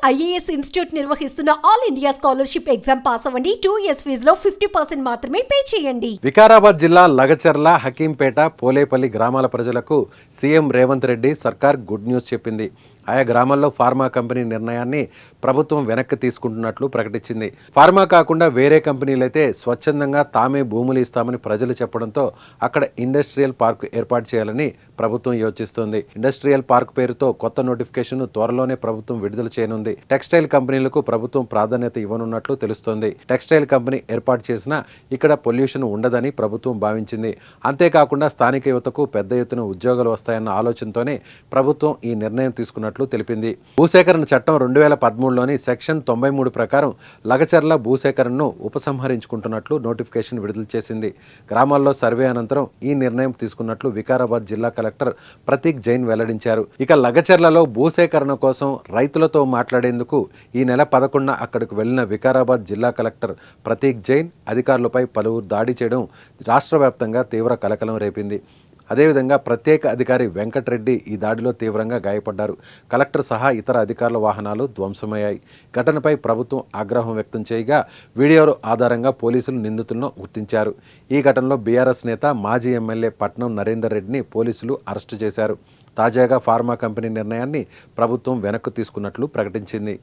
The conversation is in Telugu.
ఐఏఎస్ ఇన్స్టిట్యూట్ నిర్వహిస్తున్న all India scholarship exam pass అవ్వండి. 2 years ఫీజులో 50% మాత్రమే పే చేయండి. వికారాబాద్ జిల్లా లగచర్ల, హకీంపేట, పోలేపల్లి గ్రామాల ప్రజలకు సీఎం రేవంత్ రెడ్డి సర్కార్ గుడ్ న్యూస్ చెప్పింది. ఆయా గ్రామాల్లో ఫార్మా కంపెనీ నిర్ణయాన్ని ప్రభుత్వం వెనక్కి తీసుకుంటున్నట్లు ప్రకటించింది. ఫార్మా కాకుండా వేరే కంపెనీలైతే స్వచ్ఛందంగా తామే భూములు ఇస్తామని ప్రజలు చెప్పడంతో అక్కడ ఇండస్ట్రియల్ పార్క్ ఏర్పాటు చేయాలని ప్రభుత్వం యోచిస్తోంది. ఇండస్ట్రియల్ పార్క్ పేరుతో కొత్త నోటిఫికేషన్ త్వరలోనే ప్రభుత్వం విడుదల చేయనుంది. టెక్స్టైల్ కంపెనీలకు ప్రభుత్వం ప్రాధాన్యత ఇవ్వనున్నట్లు తెలుస్తోంది. టెక్స్టైల్ కంపెనీ ఏర్పాటు చేసినా ఇక్కడ పొల్యూషన్ ఉండదని ప్రభుత్వం భావించింది. అంతేకాకుండా స్థానిక యువతకు పెద్ద ఎత్తున ఉద్యోగాలు వస్తాయన్న ఆలోచనతోనే ప్రభుత్వం ఈ నిర్ణయం తీసుకున్నట్లు తెలిపింది. భూసేకరణ చట్టం 2013లోని సెక్షన్ 93 ప్రకారం లగచర్ల భూసేకరణను ఉపసంహరించుకుంటున్నట్లు నోటిఫికేషన్ విడుదల చేసింది. గ్రామాల్లో సర్వే అనంతరం ఈ నిర్ణయం తీసుకున్నట్లు వికారాబాద్ జిల్లా కలెక్టర్ ప్రతీక్ జైన్ వెల్లడించారు. ఇక లగచర్లలో భూసేకరణ కోసం రైతులతో మాట్లాడేందుకు ఈ నెల 11న అక్కడికి వెళ్లిన వికారాబాద్ జిల్లా కలెక్టర్ ప్రతీక్ జైన్ అధికారులపై పలువురు దాడి చేయడం రాష్ట్ర వ్యాప్తంగా తీవ్ర కలకలం రేపింది. అదేవిధంగా ప్రత్యేక అధికారి వెంకటరెడ్డి ఈ దాడిలో తీవ్రంగా గాయపడ్డారు. కలెక్టర్ సహా ఇతర అధికారుల వాహనాలు ధ్వంసమయ్యాయి. ఘటనపై ప్రభుత్వం ఆగ్రహం వ్యక్తం చేయగా వీడియో ఆధారంగా పోలీసులు నిందితులను గుర్తించారు. ఈ ఘటనలో బీఆర్ఎస్ నేత మాజీ ఎమ్మెల్యే పట్నం నరేందర్ రెడ్డిని పోలీసులు అరెస్టు చేశారు. తాజాగా ఫార్మా కంపెనీ నిర్ణయాన్ని ప్రభుత్వం వెనక్కు తీసుకున్నట్లు ప్రకటించింది.